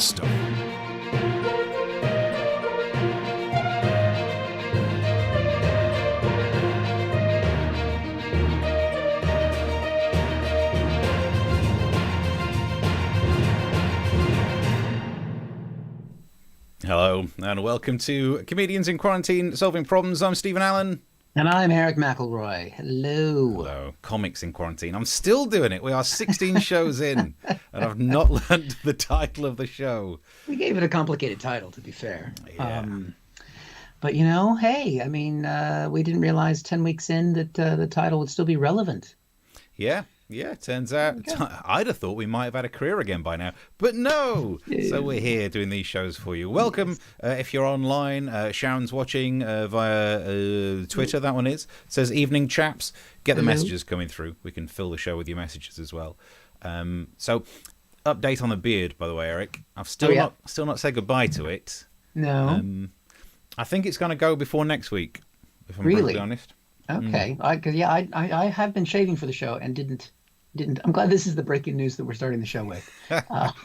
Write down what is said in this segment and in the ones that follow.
stuff. Hello, and welcome to Comedians in Quarantine Solving Problems. I'm Stephen Allen. And I'm Erich McElroy. Hello. Hello. Comics in Quarantine. I'm still doing it. We are 16 shows in, and I've not learned the title of the show. We gave it a complicated title, to be fair. Yeah. But, you know, hey, I mean, we didn't realize 10 weeks in that the title would still be relevant. Yeah, turns out I'd have thought we might have had a career again by now, but no. So we're here doing these shows for you. Welcome. If you're online, Sharon's watching via Twitter, that one is. It says, evening chaps. Get the messages coming through. We can fill the show with your messages as well. So, update on the beard, by the way, Eric. I've still not said goodbye to it. No. I think it's going to go before next week, if I'm brutally honest. Okay. I have been shaving for the show and didn't. I'm glad this is the breaking news that we're starting the show with,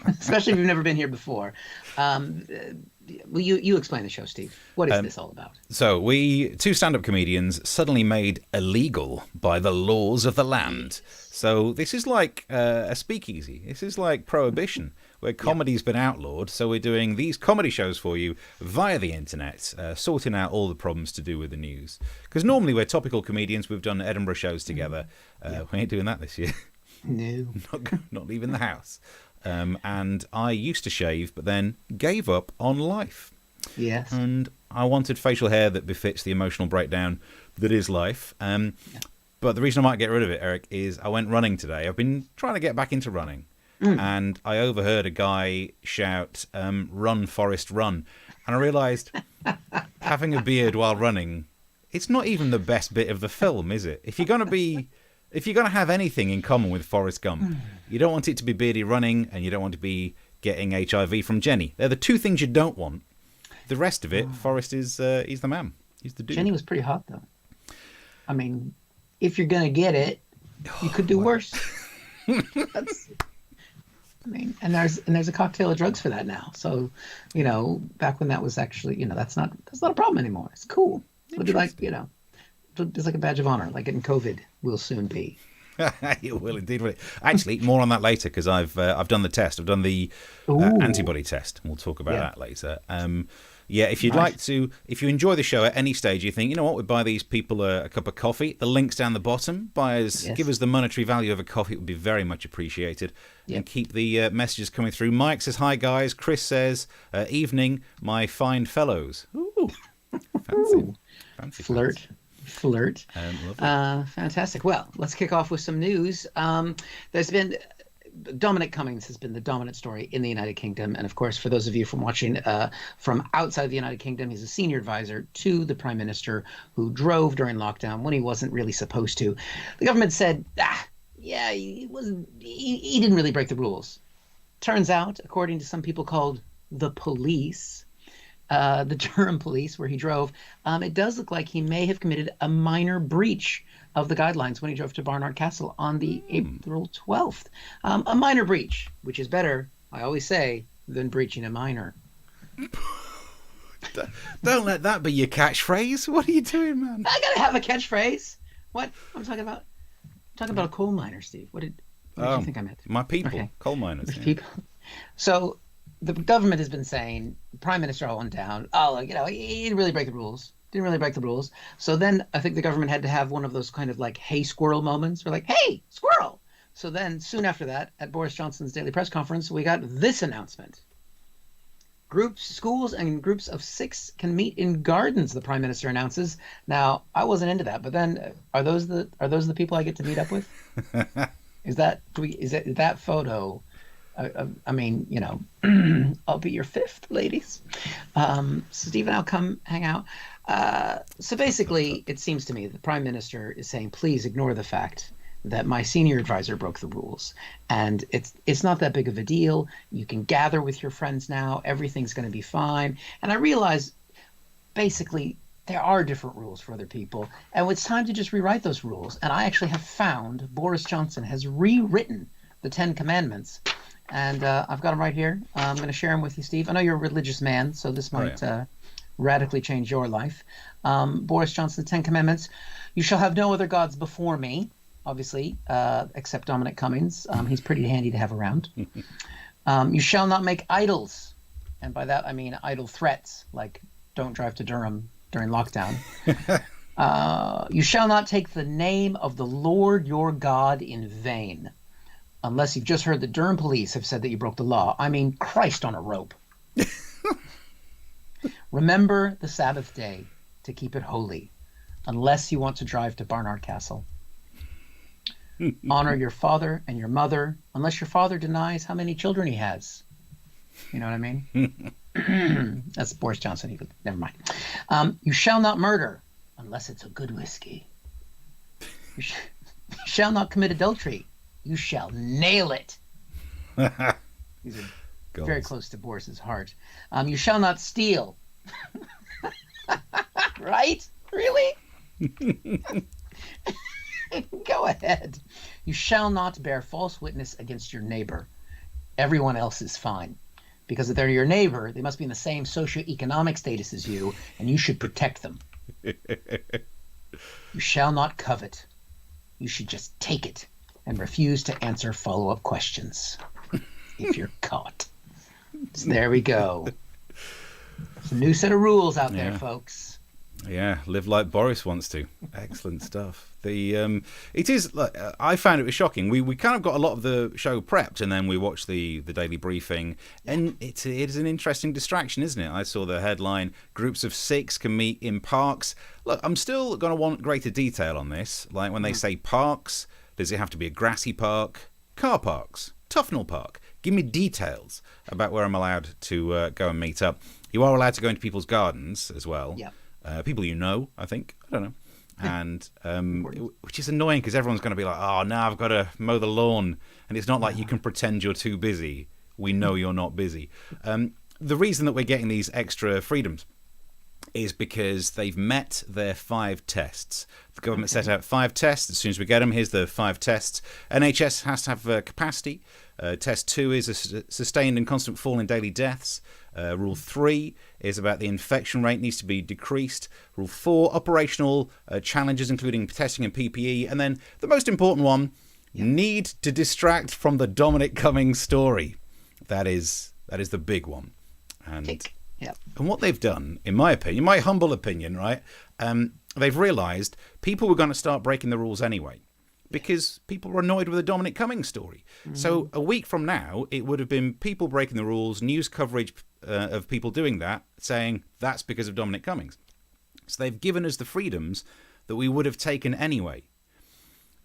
especially if you've never been here before. Well, you explain the show, Steve. What is this all about? So two stand-up comedians suddenly made illegal by the laws of the land. So this is like a speakeasy. This is like prohibition, where comedy's been outlawed. So we're doing these comedy shows for you via the internet, sorting out all the problems to do with the news. Because normally we're topical comedians. We've done Edinburgh shows together. We ain't doing that this year. No. Not leaving the house. And I used to shave, but then gave up on life. Yes. And I wanted facial hair that befits the emotional breakdown that is life. But the reason I might get rid of it, Eric, is I went running today. I've been trying to get back into running. And I overheard a guy shout, "Run, Forrest, run." And I realised having a beard while running, it's not even the best bit of the film, is it? If you're going to have anything in common with Forrest Gump, you don't want it to be beardy running, and you don't want to be getting HIV from Jenny. They're the two things you don't want. The rest of it, Forrest is he's the man. He's the dude. Jenny was pretty hot, though. I mean, if you're going to get it, you could do worse. And there's a cocktail of drugs for that now. So, back when that was actually, that's not a problem anymore. It's cool. It'll be like, it's like a badge of honor, like getting COVID will soon be. It will indeed. Actually, more on that later, because I've done the test. I've done the antibody test. We'll talk about that later. If you'd like to, if you enjoy the show at any stage, you think, you know what, we'd buy these people a cup of coffee. The link's down the bottom. Give us the monetary value of a coffee. It would be very much appreciated. And keep the messages coming through. Mike says, hi, guys. Chris says, evening, my fine fellows. Ooh, fancy. Flirt. Fantastic. Well, let's kick off with some news. There's been Dominic Cummings has been the dominant story in the United Kingdom. And of course, for those of you from watching from outside the United Kingdom, he's a senior advisor to the Prime Minister who drove during lockdown when he wasn't really supposed to. The government said, he didn't really break the rules. Turns out, according to some people called the police, the Durham police, where he drove, it does look like he may have committed a minor breach of the guidelines when he drove to Barnard Castle on the April 12th. A minor breach, which is better, I always say, than breaching a minor. Don't let that be your catchphrase. What are you doing, man? I gotta have a catchphrase. What? I'm talking about a coal miner, Steve. What did you think I meant? My people, okay. Coal miners. People. So the government has been saying, Prime Minister all went down, he didn't really break the rules. So then I think the government had to have one of those kind of like, hey, squirrel moments. We're like, hey, squirrel. So then soon after that, at Boris Johnson's daily press conference, we got this announcement. Schools and groups of 6 can meet in gardens, the Prime Minister announces. Now, I wasn't into that, but then are those the people I get to meet up with? Is that photo? I mean, I'll be your 5th, ladies. Steve and I'll come hang out. So basically, it seems to me the Prime Minister is saying, please ignore the fact that my senior advisor broke the rules. And it's not that big of a deal. You can gather with your friends now. Everything's going to be fine. And I realize, basically, there are different rules for other people. And it's time to just rewrite those rules. And I actually have found Boris Johnson has rewritten the 10 Commandments and I've got them right here. I'm going to share them with you, Steve. I know you're a religious man, so this might radically change your life. Boris Johnson, 10 Commandments. You shall have no other gods before me, obviously, except Dominic Cummings. He's pretty handy to have around. You shall not make idols. And by that, I mean idle threats, like don't drive to Durham during lockdown. You shall not take the name of the Lord your God in vain, unless you've just heard the Durham police have said that you broke the law. I mean, Christ on a rope. Remember the Sabbath day to keep it holy, unless you want to drive to Barnard Castle. Honor your father and your mother, unless your father denies how many children he has. You know what I mean? That's Boris Johnson. Never mind. You shall not murder, unless it's a good whiskey. You shall not commit adultery. You shall nail it. These are very close to Boris's heart. You shall not steal. Right? Really? Go ahead. You shall not bear false witness against your neighbor. Everyone else is fine. Because if they're your neighbor, they must be in the same socioeconomic status as you, and you should protect them. You shall not covet. You should just take it and refuse to answer follow-up questions if you're caught. So there we go. It's a new set of rules out there, folks. Yeah, live like Boris wants to. Excellent stuff. It is. I found it was shocking. We kind of got a lot of the show prepped, and then we watched the daily briefing, and it is an interesting distraction, isn't it? I saw the headline: groups of 6 can meet in parks. Look, I'm still going to want greater detail on this. Like when they say parks, does it have to be a grassy park? Car parks, Tufnell Park. Give me details about where I'm allowed to go and meet up. You are allowed to go into people's gardens as well. Yeah. People you know, I think. I don't know. And which is annoying because everyone's going to be like, oh, now I've got to mow the lawn. And it's not like you can pretend you're too busy. We know you're not busy. The reason that we're getting these extra freedoms is because they've met their 5 tests. The government set out 5 tests. As soon as we get them, here's the 5 tests. NHS has to have capacity. Test 2 is a sustained and constant fall in daily deaths. Rule 3 is about the infection rate needs to be decreased. Rule 4, operational challenges including testing and PPE. And then the most important one, need to distract from the Dominic Cummings story. That is the big one. And what they've done, in my opinion, my humble opinion, right, they've realised people were going to start breaking the rules anyway. Because people were annoyed with the Dominic Cummings story. So a week from now, it would have been people breaking the rules, news coverage of people doing that, saying that's because of Dominic Cummings. So they've given us the freedoms that we would have taken anyway.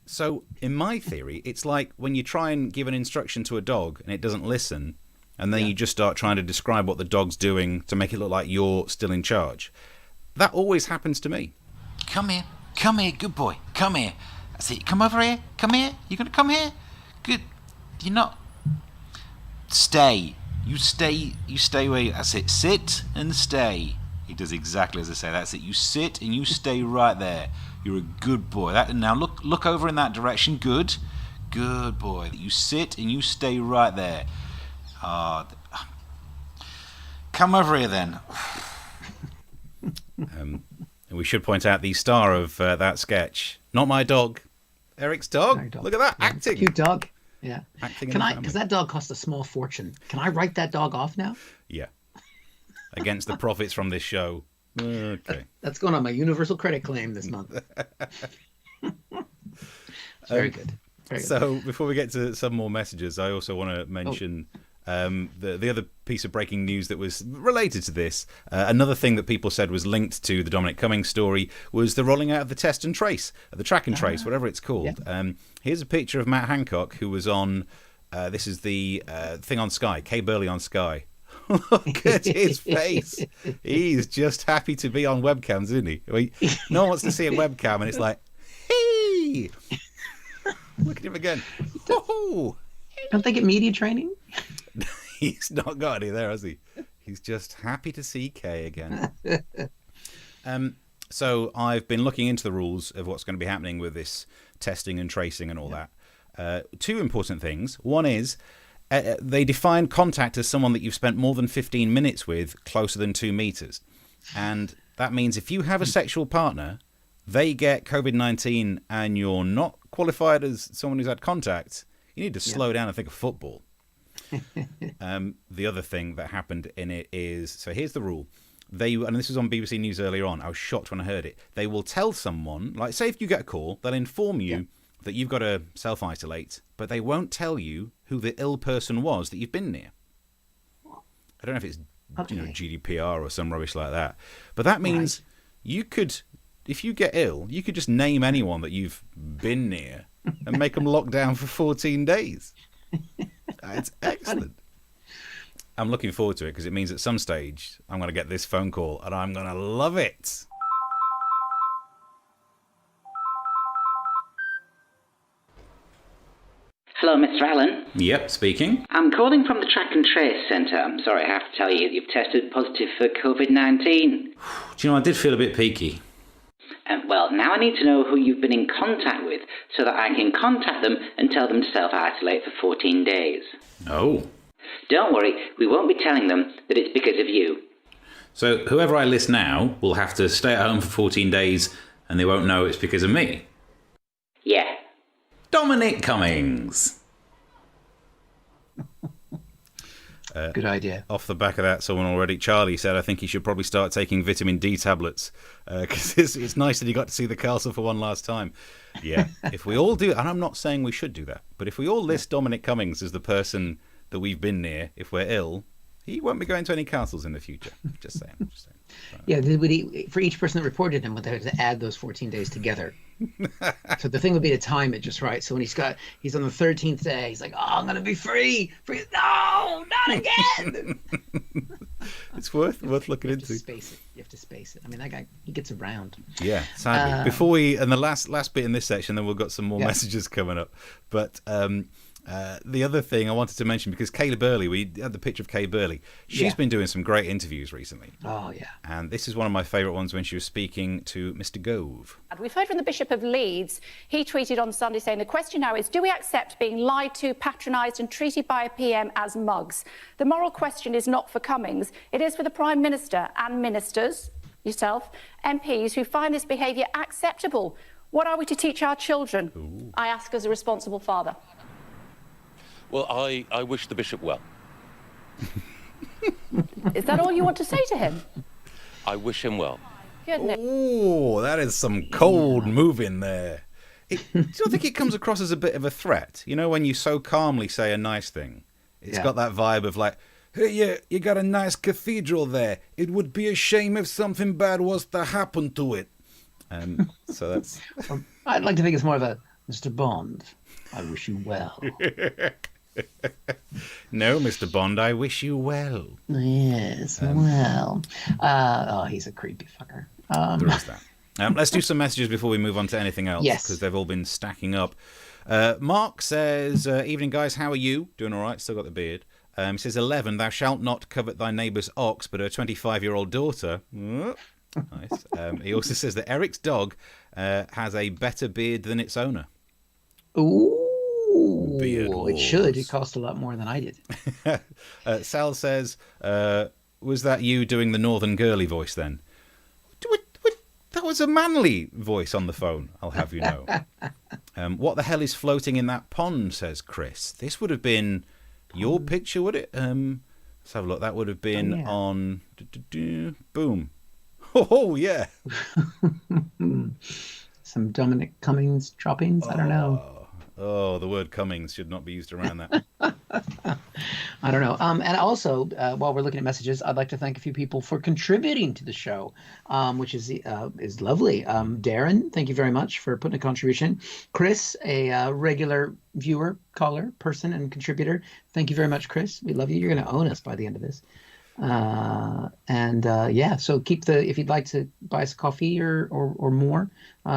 So in my theory, it's like when you try and give an instruction to a dog and it doesn't listen, and then you just start trying to describe what the dog's doing to make it look like you're still in charge. That always happens to me. Come here, good boy, come here. That's it. Come over here. Come here. You gonna come here? Good. You're not. Stay. You stay. You stay where you. That's it. Sit and stay. He does exactly as I say. That's it. You sit and you stay right there. You're a good boy. That now look over in that direction. Good. Good boy. You sit and you stay right there. Come over here then. And we should point out the star of that sketch. Not my dog. Eric's dog. Look at that, acting. Cute dog. Yeah. Acting. Can I? Because that dog cost a small fortune. Can I write that dog off now? Yeah. Against the profits from this show. Okay. That's going on my universal credit claim this month. Very good. Very good. So before we get to some more messages, I also want to mention the other piece of breaking news that was related to this. Another thing that people said was linked to the Dominic Cummings story was the rolling out of the test and trace, the track and trace, whatever it's called. Yeah. Here's a picture of Matt Hancock, who was on, this is the thing on Sky, Kay Burley on Sky. Look at his face. He's just happy to be on webcams, isn't he? I mean, no one wants to see a webcam, and it's like, hey! Look at him again. Oh! Don't they get media training? He's not got any there, has he? He's just happy to see Kay again. So I've been looking into the rules of what's going to be happening with this testing and tracing and all that. 2 important things. One is, they define contact as someone that you've spent more than 15 minutes with closer than 2 meters. And that means if you have a sexual partner, they get COVID-19 and you're not qualified as someone who's had contact, you need to slow down and think of football. The other thing that happened in it is, so here's the rule. And this was on BBC News earlier on. I was shocked when I heard it. They will tell someone, like say if you get a call, they'll inform you that you've got to self-isolate, but they won't tell you who the ill person was that you've been near. I don't know if it's GDPR or some rubbish like that. But that means you could, if you get ill, you could just name anyone that you've been near and make them lock down for 14 days. It's excellent. I'm looking forward to it because it means at some stage I'm going to get this phone call and I'm going to love it. Hello, Mr. Allen. Yep, speaking. I'm calling from the Track and Trace Centre. I'm sorry, I have to tell you, you've tested positive for COVID-19. Do you know, I did feel a bit peaky. Well, now I need to know who you've been in contact with so that I can contact them and tell them to self-isolate for 14 days. Oh. Don't worry, we won't be telling them that it's because of you. So whoever I list now will have to stay at home for 14 days and they won't know it's because of me? Yeah. Dominic Cummings. Good idea. Off the back of that, someone already, Charlie, said, I think he should probably start taking vitamin D tablets because it's nice that he got to see the castle for one last time. Yeah, if we all do, and I'm not saying we should do that, but if we all list Dominic Cummings as the person that we've been near, if we're ill, he won't be going to any castles in the future. Just saying. Yeah, for each person that reported him, they had to add those 14 days together. So the thing would be to time it just right. So when he's on the 13th day, he's like, "Oh, I'm gonna be free. No, not again." It's worth looking into. You have to space it. I mean, that guy, he gets around. Yeah, sadly. Before and the last bit in this section, then we've got some more messages coming up. But the other thing I wanted to mention, because Kayla Burley, we had the picture of Kay Burley. She's been doing some great interviews recently. Oh, yeah. And this is one of my favourite ones when she was speaking to Mr. Gove. We've heard from the Bishop of Leeds. He tweeted on Sunday saying, the question now is, do we accept being lied to, patronised and treated by a PM as mugs? The moral question is not for Cummings. It is for the Prime Minister and ministers, yourself, MPs, who find this behaviour acceptable. What are we to teach our children? Ooh. I ask as a responsible father. Well, I wish the bishop well. Is that all you want to say to him? I wish him well. Goodness. Oh, that is some cold moving there. Do you not think it comes across as a bit of a threat? You know, when you so calmly say a nice thing, it's got that vibe of like, hey, you got a nice cathedral there. It would be a shame if something bad was to happen to it. So that's... I'd like to think it's more of a, Mr. Bond, I wish you well. No, Mr. Bond, I wish you well. Yes, well. He's a creepy fucker. There is that. Let's do some messages before we move on to anything else, because they've all been stacking up. Mark says, evening, guys, how are you? Doing all right, still got the beard. He says, 11, thou shalt not covet thy neighbour's ox, but her 25-year-old daughter. Nice. He also says that Eric's dog has a better beard than its owner. Ooh. Beard it should. It cost a lot more than I did. Sal says, was that you doing the Northern Girly voice then? That was a manly voice on the phone, I'll have you know. What the hell is floating in that pond, says Chris. This would have been your picture, would it? Let's have a look. That would have been on... Boom. Oh, yeah. Some Dominic Cummings droppings? I don't know. Oh, the word Cummings should not be used around that. I don't know. And also, while we're looking at messages, I'd like to thank a few people for contributing to the show, which is lovely. Darren, thank you very much for putting a contribution. Chris, a regular viewer, caller, person, and contributor. Thank you very much, Chris. We love you. You're going to own us by the end of this. So keep if you'd like to buy us a coffee or more,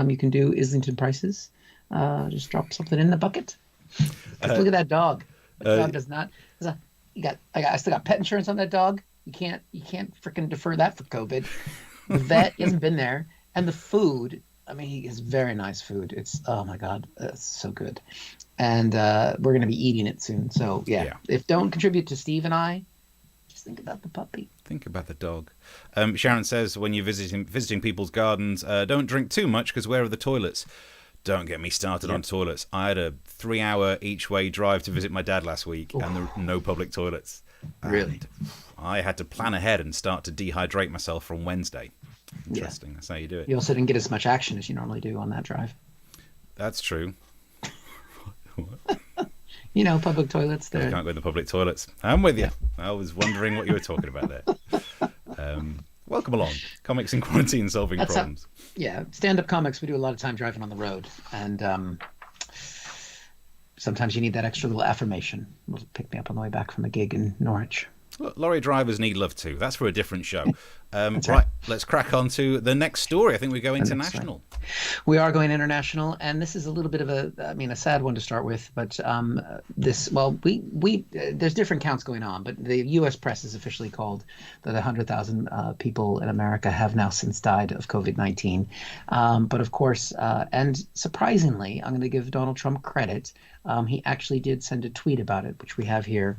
you can do Islington prices. Just drop something in the bucket. Look at that dog. The dog does not. I still got pet insurance on that dog. You can't freaking defer that for COVID. The vet hasn't been there, and the food I mean, he has very nice food. It's, oh my God, it's so good. And we're going to be eating it soon. So yeah, if don't contribute to Steve and I, just think about the puppy. Think about the dog. Sharon says, when you're visiting people's gardens, don't drink too much because where are the toilets? Don't get me started on toilets. I had a 3-hour each way drive to visit my dad last week, and there were no public toilets. Really? And I had to plan ahead and start to dehydrate myself from Wednesday. Interesting. Yeah. That's how you do it. You also didn't get as much action as you normally do on that drive. That's true. You know, public toilets. You can't go in the public toilets. I'm with you. I was wondering what you were talking about there. Welcome along. Comics in Quarantine, solving problems. Stand-up comics, we do a lot of time driving on the road. And sometimes you need that extra little affirmation. It'll pick me up on the way back from a gig in Norwich. Look, lorry drivers need love too. That's for a different show. Right, let's crack on to the next story. I think we go international. We are going international, and this is a little bit of a sad one to start with. But there's different counts going on. But the U.S. press has officially called that 100,000 people in America have now since died of COVID-19. But of course, and surprisingly, I'm going to give Donald Trump credit. He actually did send a tweet about it, which we have here,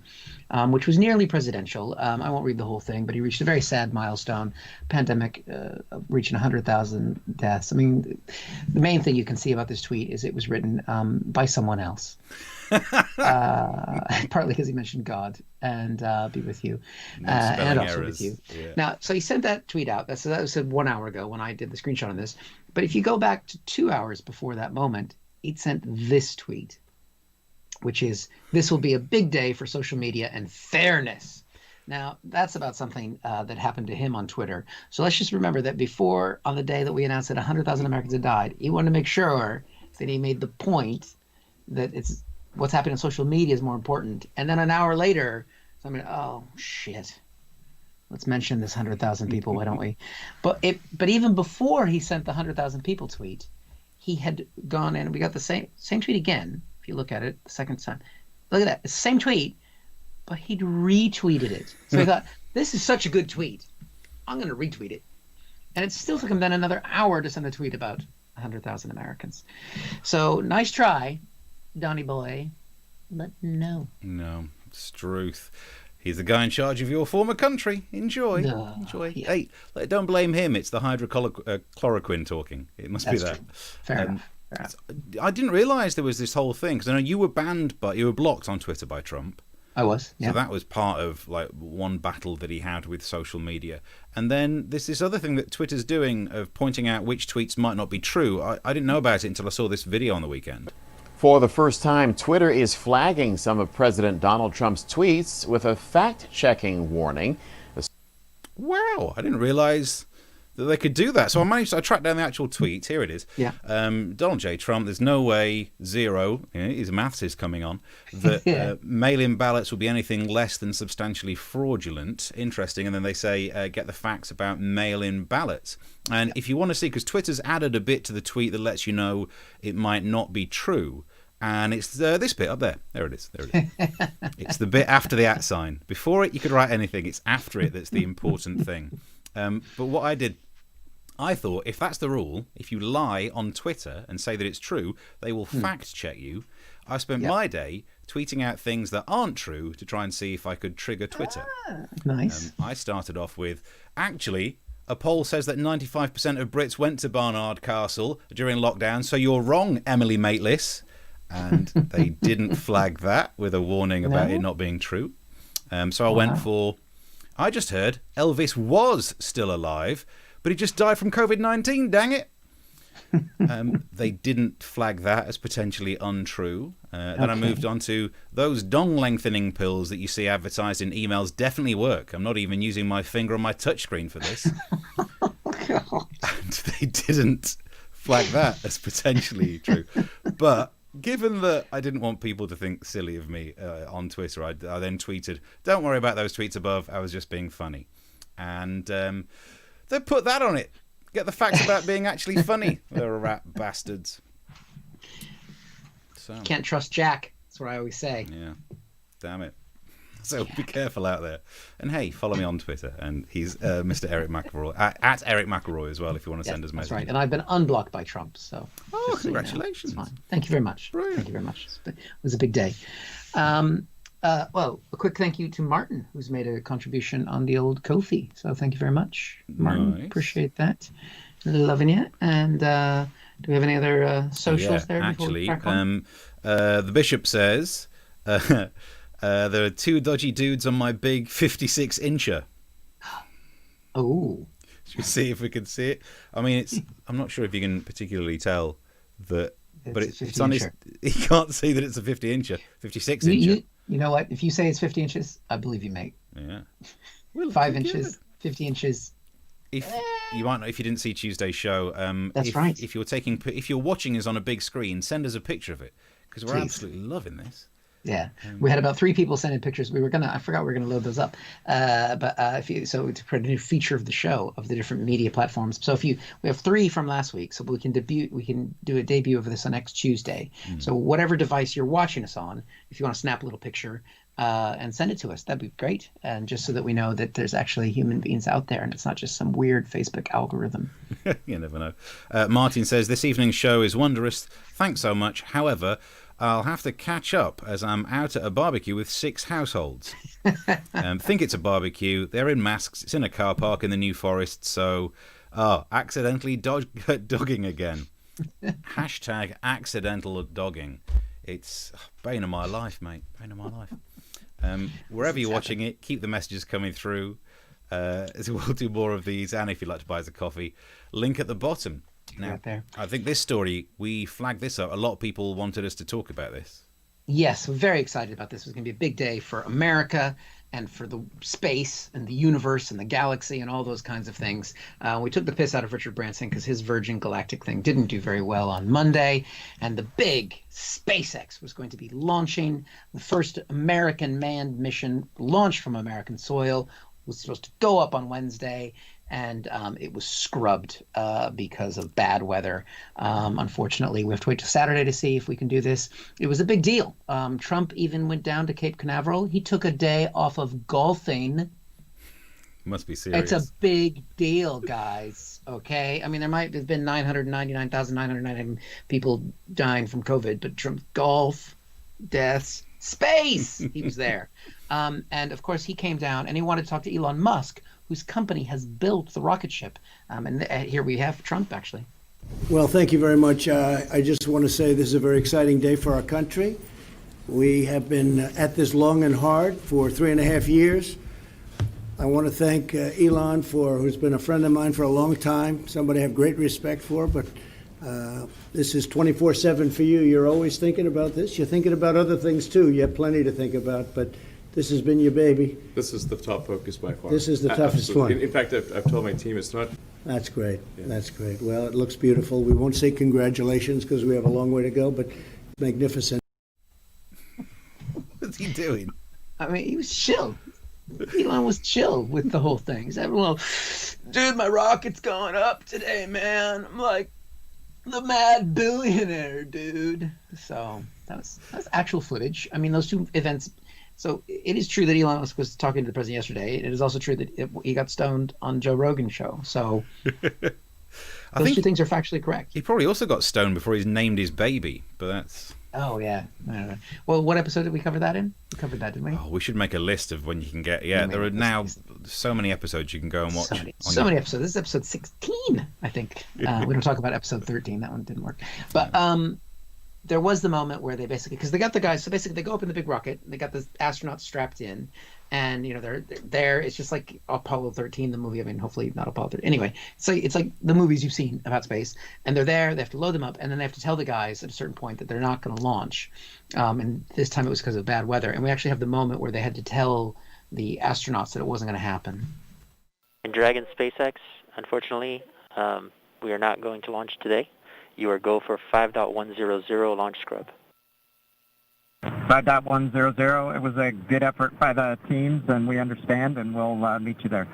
which was nearly presidential. I won't read the whole thing, but he reached a very sad milestone, pandemic reaching 100,000 deaths. I mean, the main thing you can see about this tweet is it was written by someone else, partly because he mentioned God and be with you, and also with you. Yeah. Now, so he sent that tweet out. That was 1 hour ago when I did the screenshot on this. But if you go back to 2 hours before that moment, he'd sent this tweet, which is, "This will be a big day for social media and fairness." Now, that's about something that happened to him on Twitter. So let's just remember that before, on the day that we announced that 100,000 Americans had died, he wanted to make sure that he made the point that it's what's happening on social media is more important. And then an hour later, oh, shit. Let's mention this 100,000 people, why don't we? But even before he sent the 100,000 people tweet, he had gone in, we got the same tweet again. If you look at it the second time, look at that. It's the same tweet, but he'd retweeted it. So he thought, this is such a good tweet. I'm going to retweet it. And it still took him then another hour to send a tweet about 100,000 Americans. So nice try, Donny boy, but no. No, it's truth. He's the guy in charge of your former country. Enjoy. Enjoy. Yeah. Hey, don't blame him. It's the hydrochloroquine talking. It must be that. True. Fair enough. I didn't realise there was this whole thing, because I know you were blocked on Twitter by Trump. I was, yeah. So that was part of like one battle that he had with social media. And then there's this other thing that Twitter's doing of pointing out which tweets might not be true. I didn't know about it until I saw this video on the weekend. For the first time, Twitter is flagging some of President Donald Trump's tweets with a fact-checking warning. Wow, I didn't realise that they could do that. So I tracked down the actual tweet. Here it is. Yeah. Donald J. Trump, there's no way, zero, his maths is coming on, that mail-in ballots will be anything less than substantially fraudulent. Interesting. And then they say, get the facts about mail-in ballots. And if you want to see, because Twitter's added a bit to the tweet that lets you know it might not be true. And it's this bit up there. There it is. It's the bit after the @ sign. Before it, you could write anything. It's after it that's the important thing. But what I did, I thought, if that's the rule, if you lie on Twitter and say that it's true, they will fact check you. I spent my day tweeting out things that aren't true to try and see if I could trigger Twitter. Nice. I started off with, actually, a poll says that 95% of Brits went to Barnard Castle during lockdown, so you're wrong, Emily Mateless. And they didn't flag that with a warning about it not being true. So I went for, I just heard Elvis was still alive, but he just died from COVID-19, dang it. They didn't flag that as potentially untrue. Then I moved on to those dong lengthening pills that you see advertised in emails definitely work. I'm not even using my finger on my touchscreen for this. And they didn't flag that as potentially true. But given that I didn't want people to think silly of me on Twitter, I then tweeted, don't worry about those tweets above, I was just being funny. And they put that on it. Get the facts about being actually funny. They're rat bastards. So. Can't trust Jack. That's what I always say. Yeah. Damn it. So be careful out there. And hey, follow me on Twitter. And he's Mr. Erich McElroy. At Erich McElroy as well, if you want to send us messages. That's right. And I've been unblocked by Trump. So. Oh, congratulations. It's fine. Thank you very much. Brilliant. Thank you very much. It was a big day. Well, a quick thank you to Martin, who's made a contribution on the old Ko-fi. So thank you very much, Martin. Nice. Appreciate that. Loving you. And do we have any other socials there? Actually, the bishop says there are two dodgy dudes on my big 56-incher. Oh. Should we see if we can see it? I mean, I'm not sure if you can particularly tell that, but it's on his. He can't see that it's a 50-incher, 56-incher. You know what? If you say it's 50 inches, I believe you, mate. Yeah. 5 inches, 50 inches. If you might not, if you didn't see Tuesday's show, that's right. If you're watching us on a big screen, send us a picture of it because we're absolutely loving this. Yeah, we had about 3 people sending pictures. I forgot we were gonna load those up. To create a new feature of the show of the different media platforms. So we have 3 from last week, so we can do a debut of this on next Tuesday. So whatever device you're watching us on, if you want to snap a little picture and send it to us, that'd be great. And just so that we know that there's actually human beings out there and it's not just some weird Facebook algorithm. You never know. Martin says this evening's show is wondrous. Thanks so much. However, I'll have to catch up as I'm out at a barbecue with 6 households. Think it's a barbecue. They're in masks. It's in a car park in the New Forest. So, accidentally dogging again. Hashtag accidental dogging. It's bane of my life, mate. Bane of my life. Wherever you're watching it, keep the messages coming through. We'll do more of these. And if you'd like to buy us a coffee, link at the bottom. Now, I think this story, we flagged this up. A lot of people wanted us to talk about this. Yes, we're very excited about this. It's going to be a big day for America and for the space and the universe and the galaxy and all those kinds of things. We took the piss out of Richard Branson because his Virgin Galactic thing didn't do very well on Monday. And the big SpaceX was going to be launching the first American manned mission launched from American soil. Was supposed to go up on Wednesday, and it was scrubbed because of bad weather. Unfortunately, we have to wait till Saturday to see if we can do this. It was a big deal. Trump even went down to Cape Canaveral. He took a day off of golfing. Must be serious. It's a big deal, guys. Okay? I mean, there might have been 999,999 people dying from COVID, but Trump, golf, deaths, space, he was there. And of course, he came down and he wanted to talk to Elon Musk, whose company has built the rocket ship. Here we have Trump, actually. Well, thank you very much. I just want to say this is a very exciting day for our country. We have been at this long and hard for 3.5 years. I want to thank Elon, who's been a friend of mine for a long time, somebody I have great respect for, but this is 24/7 for you. You're always thinking about this. You're thinking about other things, too. You have plenty to think about, but this has been your baby. This is the top focus by far. This is the toughest one. In fact, I've told my team it's not. That's great. Yeah. That's great. Well, it looks beautiful. We won't say congratulations because we have a long way to go, but magnificent. What's he doing? I mean, he was chill. Elon was chill with the whole thing. He's like, well, dude, my rocket's going up today, man. I'm like the mad billionaire, dude. So that's actual footage. I mean, those 2 events. So it is true that Elon Musk was talking to the president yesterday. It is also true that he got stoned on Joe Rogan's show. So those 2 things are factually correct. He probably also got stoned before he's named his baby, but that's... Oh, yeah. Well, what episode did we cover that in? We covered that, didn't we? Oh, we should make a list of when you can get... Yeah, there are now so many episodes you can go and watch. So many episodes. This is episode 16, I think. We don't talk about episode 13. That one didn't work. But... there was the moment where they basically, because they got the guys, so basically they go up in the big rocket, they got the astronauts strapped in, and they're there. It's just like Apollo 13, the movie. I mean, hopefully not Apollo 13. Anyway, so it's like the movies you've seen about space, and they're there. They have to load them up, and then they have to tell the guys at a certain point that they're not going to launch. And this time it was because of bad weather, and we actually have the moment where they had to tell the astronauts that it wasn't going to happen. In Dragon SpaceX, unfortunately, we are not going to launch today. You are go for 5.100 launch scrub. 5.100. It was a good effort by the teams, and we understand, and we'll meet you there.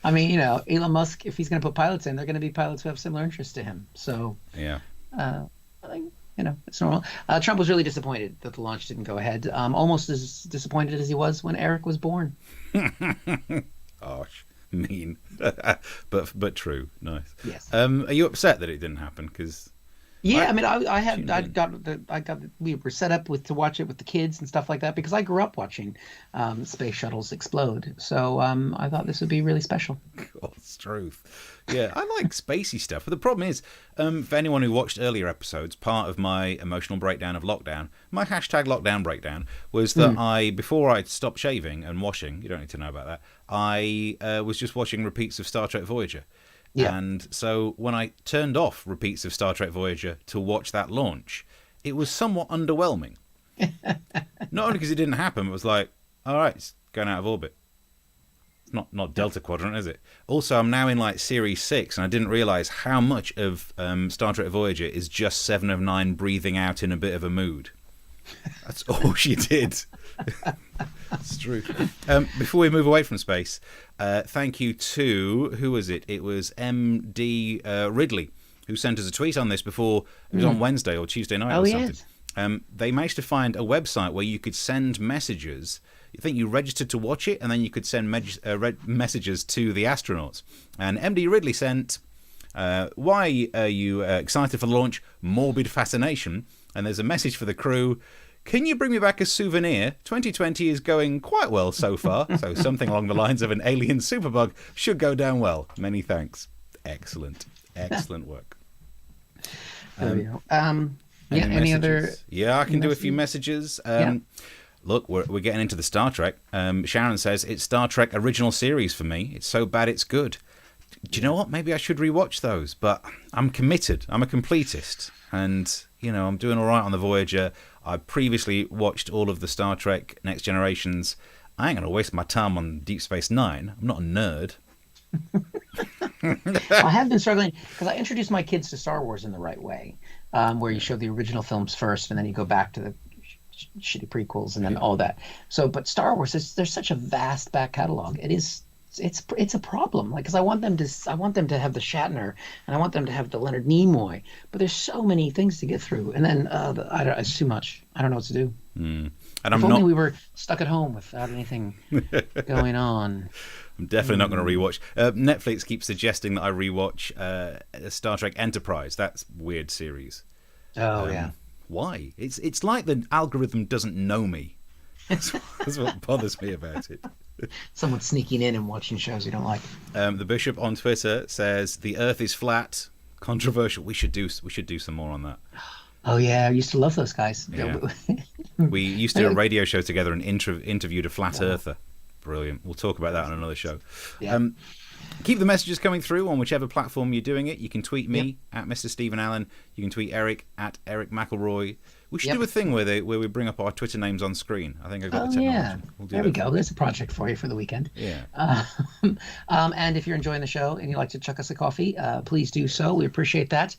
I mean, Elon Musk, if he's going to put pilots in, they're going to be pilots who have similar interests to him. So, yeah. I think it's normal. Trump was really disappointed that the launch didn't go ahead. Almost as disappointed as he was when Eric was born. Gosh, mean, but true. Nice. Yes. Are you upset that it didn't happen? Because yeah, we were set up to watch it with the kids and stuff like that because I grew up watching space shuttles explode. So I thought this would be really special. God's truth. Yeah, I like spacey stuff. But the problem is, for anyone who watched earlier episodes, part of my emotional breakdown of lockdown, my hashtag lockdown breakdown, was that before I stopped shaving and washing, you don't need to know about that, I was just watching repeats of Star Trek Voyager. Yeah. And so when I turned off repeats of Star Trek Voyager to watch that launch, it was somewhat underwhelming. Not only because it didn't happen, it was like, all right, it's going out of orbit. It's not Delta Quadrant, is it? Also, I'm now in like Series 6, and I didn't realise how much of Star Trek Voyager is just Seven of Nine breathing out in a bit of a mood. That's all she did. It's true. Before we move away from space, thank you to, who was it? It was MD Ridley, who sent us a tweet on this before. It was on Wednesday or Tuesday night or something. Yes. They managed to find a website where you could send messages. I think you registered to watch it, and then you could send messages to the astronauts. And MD Ridley sent, why are you excited for the launch? Morbid fascination. And there's a message for the crew. Can you bring me back a souvenir? 2020 is going quite well so far. So something along the lines of an alien superbug should go down well. Many thanks. Excellent. Excellent work. Any other? Yeah, I can do a few messages. Look, we're getting into the Star Trek. Sharon says, it's Star Trek original series for me. It's so bad it's good. Do you know what? Maybe I should rewatch those. But I'm committed. I'm a completist. And, I'm doing all right on the Voyager. I previously watched all of the Star Trek Next Generations. I ain't going to waste my time on Deep Space Nine. I'm not a nerd. I have been struggling because I introduced my kids to Star Wars in the right way, where you show the original films first and then you go back to the shitty prequels and then all that. So, but Star Wars, there's such a vast back catalog. It's a problem, because I want them to have the Shatner and I want them to have the Leonard Nimoy, but there's so many things to get through, and then it's too much. I don't know what to do. And if only we were stuck at home without anything going on. I'm definitely not going to rewatch. Netflix keeps suggesting that I rewatch Star Trek Enterprise. That's a weird series. Oh yeah. Why? It's like the algorithm doesn't know me. That's what bothers me about it. Someone sneaking in and watching shows you don't like. The Bishop on Twitter says the Earth is flat. Controversial. We should do some more on that. Oh yeah, I used to love those guys. Yeah. We used to do a radio show together and interviewed a flat earther. Brilliant. We'll talk about that on another show. Yeah. Keep the messages coming through on whichever platform you're doing it. You can tweet me at Mr. Stephen Allen. You can tweet Eric at Erich McElroy. We should do a thing where we bring up our Twitter names on screen. I think I got the technology. Yeah. There we go. There's a project for you for the weekend. Yeah. And if you're enjoying the show and you'd like to chuck us a coffee, please do so. We appreciate that.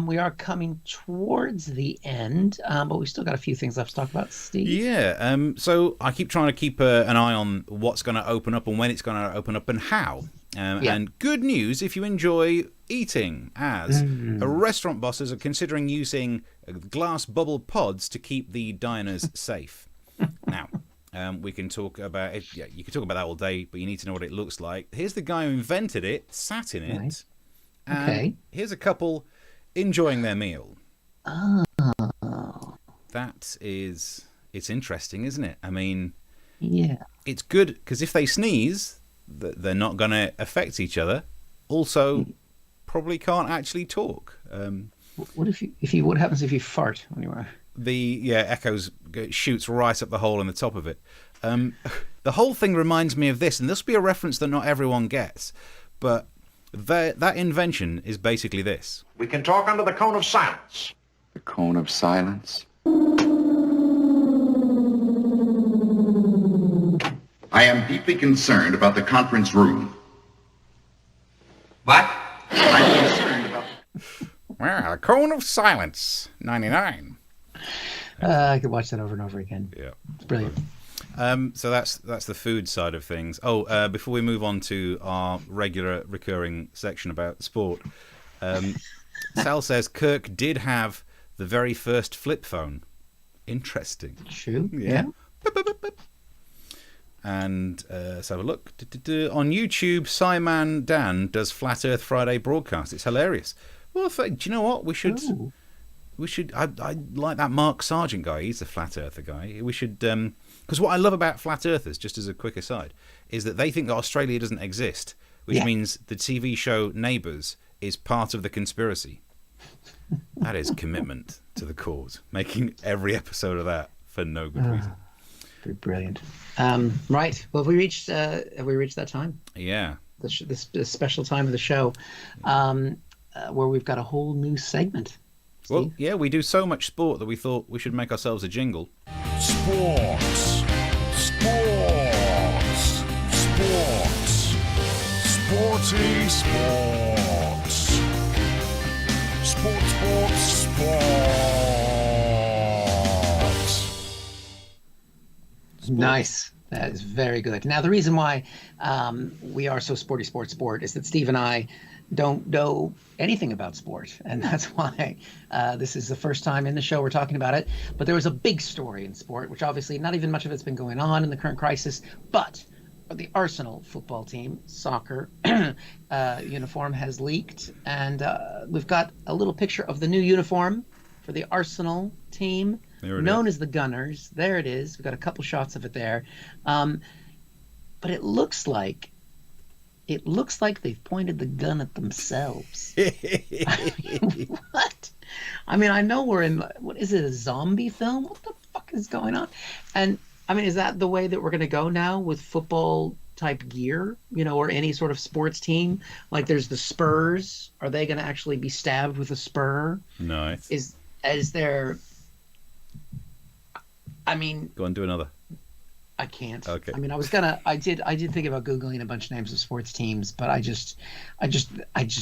We are coming towards the end, but we still got a few things left to talk about, Steve. Yeah. So I keep trying to keep an eye on what's going to open up and when it's going to open up and how. And good news if you enjoy eating, as restaurant bosses are considering using glass bubble pods to keep the diners safe. Now, we can talk about it. Yeah, you can talk about that all day, but you need to know what it looks like. Here's the guy who invented it, sat in it, and here's a couple enjoying their meal. Oh. It's interesting, isn't it? I mean, yeah, it's good because if they sneeze, they're not going to affect each other. Also, probably can't actually talk. What happens if you fart when you are? The echoes shoots right up the hole in the top of it. The whole thing reminds me of this, and this will be a reference that not everyone gets, but that invention is basically this. We can talk under the cone of silence. The cone of silence? I am deeply concerned about the conference room. What? I'm concerned about... Well, a cone of silence, 99. I could watch that over and over again. Yeah. It's brilliant. So that's the food side of things. Before we move on to our regular recurring section about sport, Sal says Kirk did have the very first flip phone. Interesting. True. Yeah. Beep, beep, beep, beep. And let's have a look. On YouTube, Simon Dan does Flat Earth Friday broadcast. It's hilarious. Well, do you know what? We should. I like that Mark Sargent guy. He's the Flat Earther guy. We should. Because what I love about Flat Earthers, just as a quick aside, is that they think that Australia doesn't exist, which means the TV show Neighbours is part of the conspiracy. That is commitment to the cause, making every episode of that for no good reason. Brilliant. Right. Well, have we reached that time? Yeah. This special time of the show, where we've got a whole new segment. Steve? Well, yeah, we do so much sport that we thought we should make ourselves a jingle. Sports. Sporty sports. Sports. Nice. That is very good. Now, the reason why we are so sport is that Steve and I don't know anything about sport. And that's why this is the first time in the show we're talking about it. But there was a big story in sport, which obviously not even much of it's been going on in the current crisis. But the Arsenal football team, soccer uniform has leaked. And we've got a little picture of the new uniform for the Arsenal team, known as the Gunners. There it is. We've got a couple shots of it there. But it looks like they've pointed the gun at themselves. What? I mean, I know we're in, what is it, a zombie film? What the fuck is going on? And I mean, is that the way that we're going to go now with football type gear, or any sort of sports team? Like there's the Spurs. Are they going to actually be stabbed with a spur? Nice. Is there, I mean. Go on, do another. I can't. Okay. I mean, I did think about Googling a bunch of names of sports teams, but I just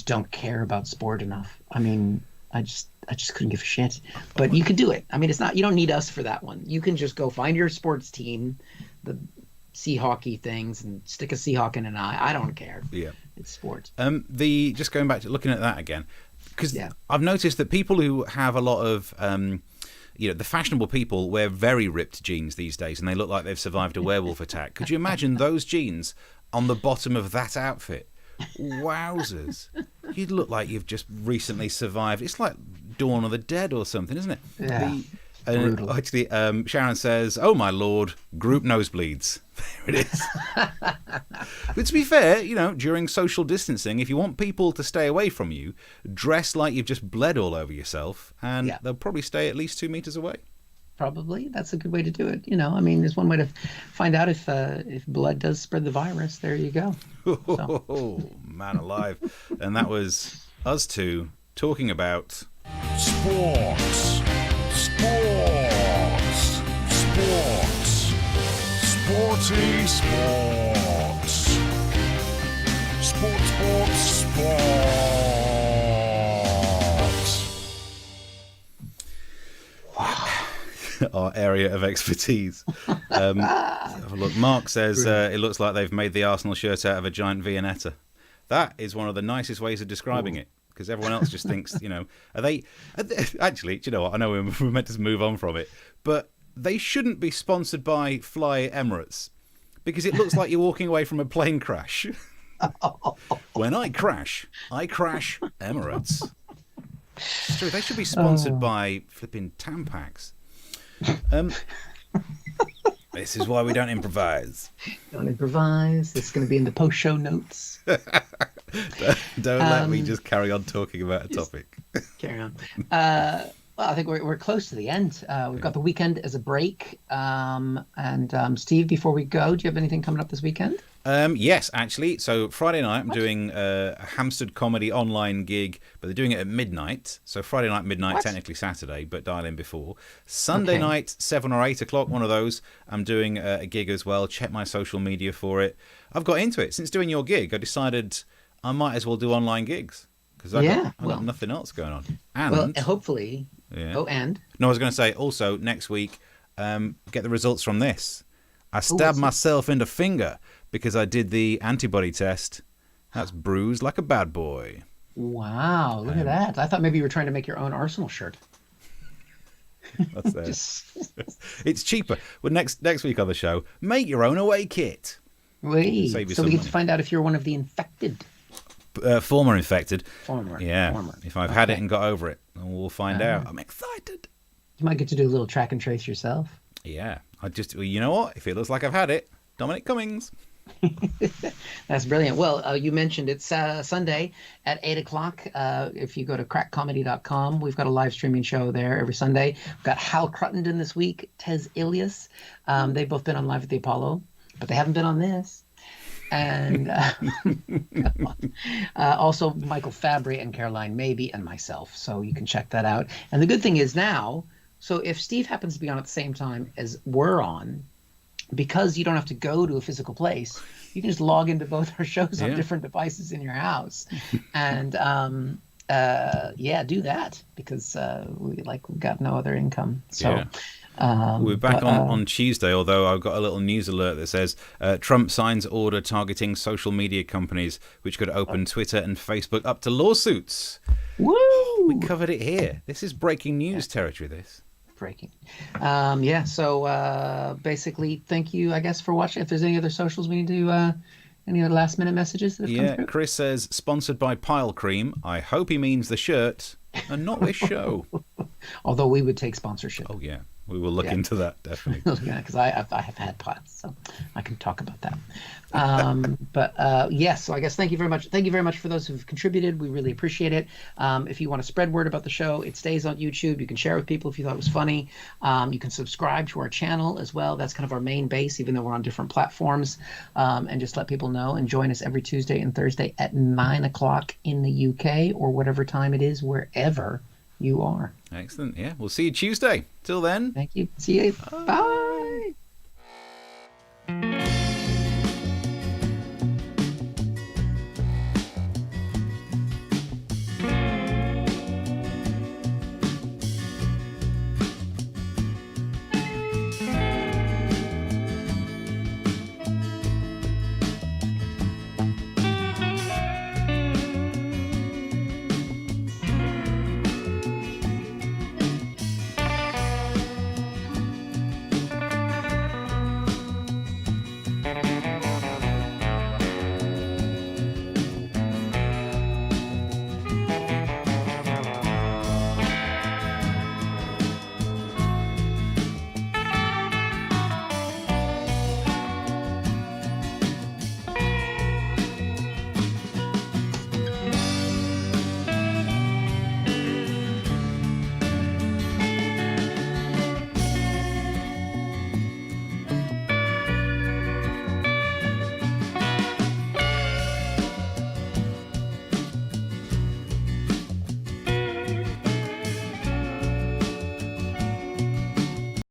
don't care about sport enough. I mean, I just couldn't give a shit. But you can do it. I mean, you don't need us for that one. You can just go find your sports team, the sea hockey things, and stick a Seahawk in an eye. I don't care. Yeah. It's sport. Just going back to looking at that again, because I've noticed that people who have a lot of the fashionable people wear very ripped jeans these days, and they look like they've survived a werewolf attack. Could you imagine those jeans on the bottom of that outfit? Wowzers. You'd look like you've just recently survived. It's like Dawn of the Dead or something, isn't it? Yeah. Actually, Sharon says, "Oh my lord, group nosebleeds." There it is. But to be fair, during social distancing, if you want people to stay away from you, dress like you've just bled all over yourself, and they'll probably stay at least 2 meters away. Probably. That's a good way to do it. I mean, there's one way to find out if blood does spread the virus. There you go. Oh, man alive. And that was us two talking about sports. Sporty sports. Sports. Our area of expertise. Have a look. Mark says it looks like they've made the Arsenal shirt out of a giant Viennetta. That is one of the nicest ways of describing it, because everyone else just thinks, are they actually, do you know what? I know we're meant to move on from it, but they shouldn't be sponsored by Fly Emirates, because it looks like you're walking away from a plane crash. When I crash Emirates. It's true, they should be sponsored by flipping Tampax. This is why we don't improvise. Don't improvise. This is going to be in the post-show notes. Don't let me just carry on talking about a topic. Carry on. Well, I think we're close to the end. We've got the weekend as a break. And Steve, before we go, do you have anything coming up this weekend? Yes, actually. So Friday night, I'm doing a Hampstead Comedy online gig, but they're doing it at midnight. So Friday night, midnight, technically Saturday, but dial in before. Sunday night, 7 or 8 o'clock, one of those. I'm doing a gig as well. Check my social media for it. I've got into it. Since doing your gig, I decided I might as well do online gigs, because I've got nothing else going on. And hopefully... Yeah. Oh, and? No, I was going to say, also, next week, get the results from this. I stabbed myself in the finger because I did the antibody test. That's bruised like a bad boy. Wow, look at that. I thought maybe you were trying to make your own Arsenal shirt. That's there. It's cheaper. Well, next week on the show, make your own away kit. Wait, so we get to find out if you're one of the infected. Former infected. Former. If I've had it and got over it, we'll find out. I'm excited. You might get to do a little track and trace yourself. Yeah. You know what? If it looks like I've had it, Dominic Cummings. That's brilliant. Well, you mentioned it's Sunday at 8 o'clock. If you go to crackcomedy.com, we've got a live streaming show there every Sunday. We've got Hal Cruttenden this week, Tez Ilias. They've both been on Live at the Apollo, but they haven't been on this. And also Michael Fabry and Caroline Mabey and myself. So you can check that out. And the good thing is now, so if Steve happens to be on at the same time as we're on, because you don't have to go to a physical place, you can just log into both our shows on different devices in your house. And do that, because we've got no other income. So we're back on Tuesday, although I've got a little news alert that says Trump signs order targeting social media companies, which could open Twitter and Facebook up to lawsuits. Woo! We covered it here. This is breaking news territory, this. Breaking. So basically, thank you, I guess, for watching. If there's any other socials we need to, any other last minute messages that have come through? Chris says, sponsored by Pile Cream. I hope he means the shirt and not this show. Although we would take sponsorship. Oh, yeah. We will look into that, definitely. Yeah, because I have had piles, so I can talk about that. So I guess thank you very much. Thank you very much for those who've contributed. We really appreciate it. If you want to spread word about the show, it stays on YouTube. You can share with people if you thought it was funny. You can subscribe to our channel as well. That's kind of our main base, even though we're on different platforms. And just let people know, and join us every Tuesday and Thursday at 9 o'clock in the UK, or whatever time it is, wherever you are. Excellent. Yeah, we'll see you Tuesday. Till then. Thank you. See you. Bye.